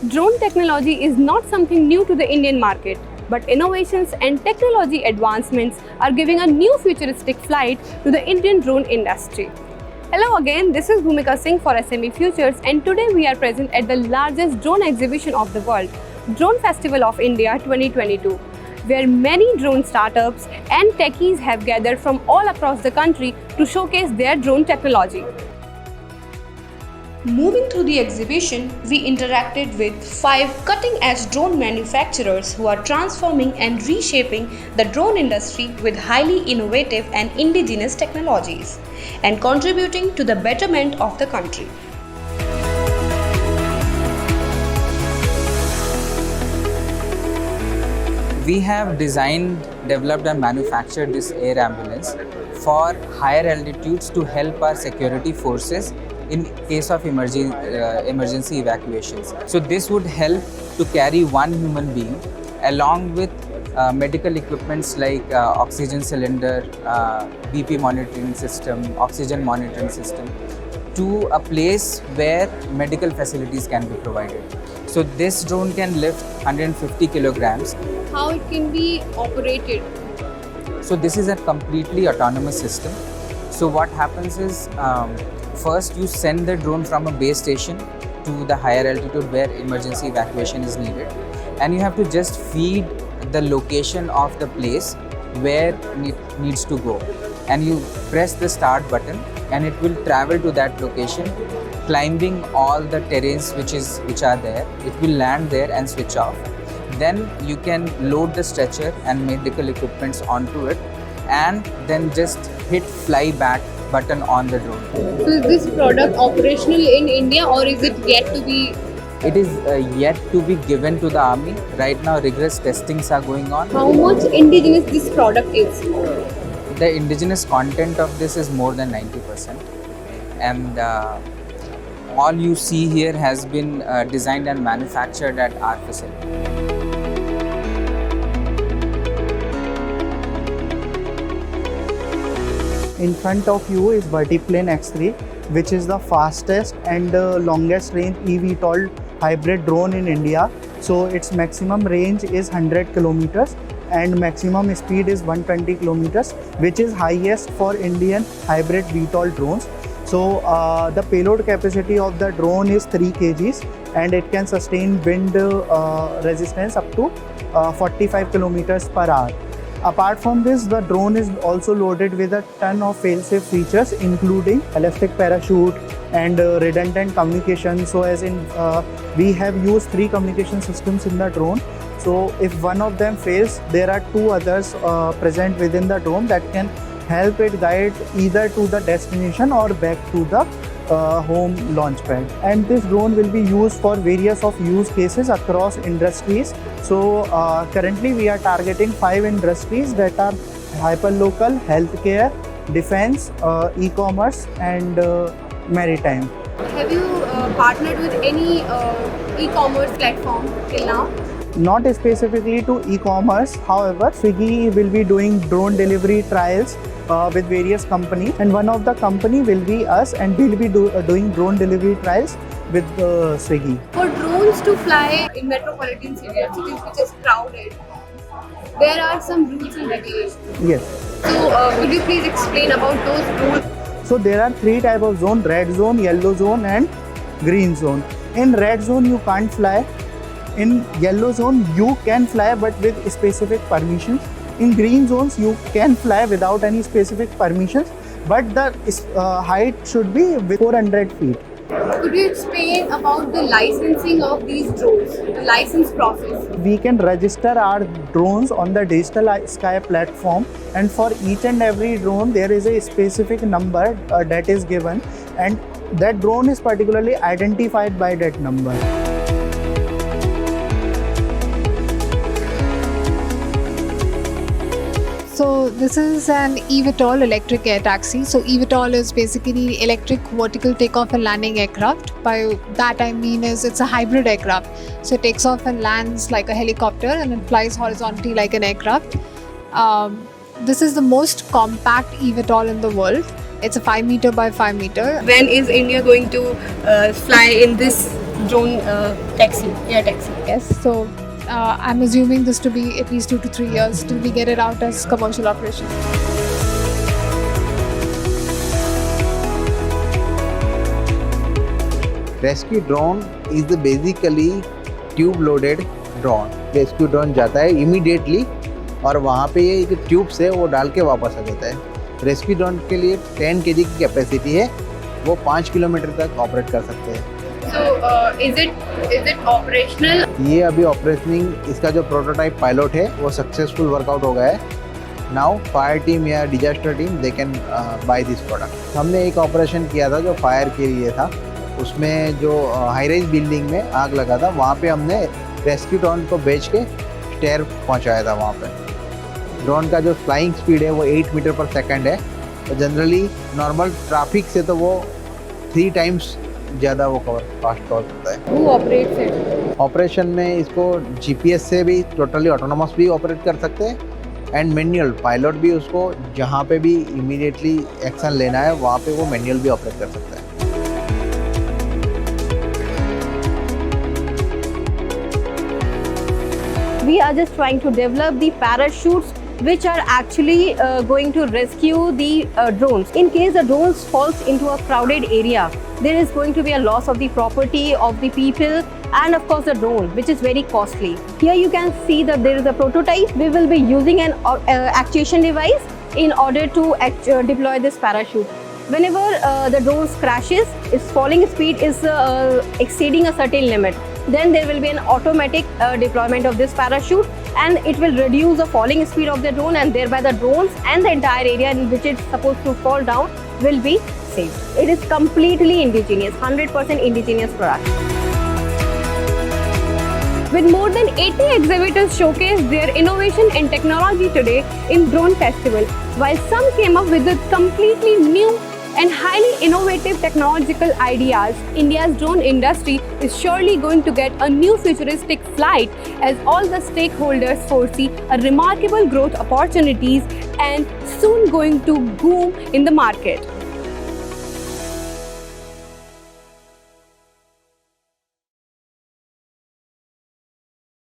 Drone technology is not something new to the Indian market, but innovations and technology advancements are giving a new futuristic flight to the Indian drone industry. Hello again, this is Bhumika Singh for SME Futures, and today we are present at the largest drone exhibition of the world, Drone Festival of India 2022, where many drone startups and techies have gathered from all across the country to showcase their drone technology. Moving through the exhibition, we interacted with 5 cutting-edge drone manufacturers who are transforming and reshaping the drone industry with highly innovative and indigenous technologies and contributing to the betterment of the country. We have designed, developed and manufactured this air ambulance for higher altitudes to help our security forces in case of emergency evacuations. So this would help to carry one human being along with medical equipments like oxygen cylinder, BP monitoring system, oxygen monitoring system to a place where medical facilities can be provided. So this drone can lift 150 kilograms. How it can be operated? So this is a completely autonomous system. So what happens is first you send the drone from a base station to the higher altitude where emergency evacuation is needed, and you have to just feed the location of the place where it needs to go, and you press the start button and it will travel to that location, climbing all the terrains which are there. It will land there and switch off. Then you can load the stretcher and medical equipments onto it, and then just hit fly back button on the drone. So is this product operational in India or is it yet to be? It is yet to be given to the army. Right now rigorous testings are going on. How much indigenous this product is? The indigenous content of this is more than 90%, and all you see here has been designed and manufactured at our facility. In front of you is Vertiplane X3, which is the fastest and longest range eVTOL hybrid drone in India. So its maximum range is 100 kilometers and maximum speed is 120 kilometers, which is highest for Indian hybrid VTOL drones. So the payload capacity of the drone is 3 kgs and it can sustain wind resistance up to 45 kilometers per hour. Apart from this, the drone is also loaded with a ton of fail-safe features, including elastic parachute and redundant communication. So as in, we have used 3 communication systems in the drone. So if one of them fails, there are 2 others present within the drone that can help it guide either to the destination or back to the home launch pad. And this drone will be used for various of use cases across industries. So currently we are targeting 5 industries that are hyperlocal, healthcare, defense, e-commerce and maritime. Have you partnered with any e-commerce platform till now? Not specifically to e-commerce, however, Swiggy will be doing drone delivery trials with various companies, and one of the company will be us, and we'll be doing drone delivery trials with Swiggy. For drones to fly in metropolitan cities which is crowded, there are some rules and regulations. Yes. So could you please explain about those rules? So there are 3 types of zone: red zone, yellow zone and green zone. In red zone you can't fly. In yellow zone you can fly but with specific permissions. In green zones you can fly without any specific permissions, but the height should be with 400 feet. Could you explain about the licensing of these drones, the license process? We can register our drones on the Digital Sky platform, and for each and every drone there is a specific number that is given, and that drone is particularly identified by that number. So this is an eVTOL electric air taxi. So eVTOL is basically electric vertical takeoff and landing aircraft. By that I mean is it's a hybrid aircraft. So it takes off and lands like a helicopter and it flies horizontally like an aircraft. This is the most compact eVTOL in the world. It's a 5 meter by 5 meter. When is India going to fly in this drone taxi, air taxi. Yes, so I'm assuming this to be at least 2 to 3 years till we get it out as commercial operation. Rescue drone is basically tube loaded drone. Rescue drone जाता है immediately और वहाँ पे ये एक tube से वो डाल के वापस आ जाता है। रेस्क्यू ड्रोन के लिए 10 kg की कैपेसिटी है, वो 5 किलोमीटर तक ऑपरेट कर सकते हैं। So is it operational? ये अभी ऑपरेशनिंग, इसका जो प्रोटोटाइप पायलट है वो सक्सेसफुल वर्कआउट हो गया है। नाउ फायर टीम या disaster team they can by this product. हमने एक ऑपरेशन किया था जो फायर के लिए था, उसमें जो हाई राइज बिल्डिंग में आग लगा था, वहाँ पे हमने रेस्क्यू ड्रोन को भेज के स्टेयर पहुँचाया था वहाँ पे। ड्रोन का जो फ्लाइंग स्पीड है वो 8 मीटर पर सेकंड है, तो जनरली नॉर्मल ट्रैफिक से तो वो 3 टाइम्स ज़्यादा वो फास्ट कवर करता है। Who operates it? ऑपरेशन में इसको GPS से भी टोटली ऑटोनोमस भी ऑपरेट कर सकते हैं एंड मैनुअल पायलट भी उसको जहाँ पे भी इमीडिएटली एक्शन लेना है वहाँ पे वो मैनुअल भी ऑपरेट कर सकता है। We are just trying to develop the parachutes which are actually going to rescue the drones. In case the drones falls into a crowded area, there is going to be a loss of the property of the people and of course the drone, which is very costly. Here you can see that there is a prototype. We will be using an actuation device in order to deploy this parachute. Whenever the drone crashes, its falling speed is exceeding a certain limit. Then there will be an automatic deployment of this parachute and it will reduce the falling speed of the drone, and thereby the drones and the entire area in which it's supposed to fall down will be saved. It is completely indigenous, 100% indigenous product. With more than 80 exhibitors showcase their innovation and technology today in Drone Festival, while some came up with a completely new and highly innovative technological ideas, India's drone industry is surely going to get a new futuristic flight as all the stakeholders foresee a remarkable growth opportunities and soon going to boom in the market.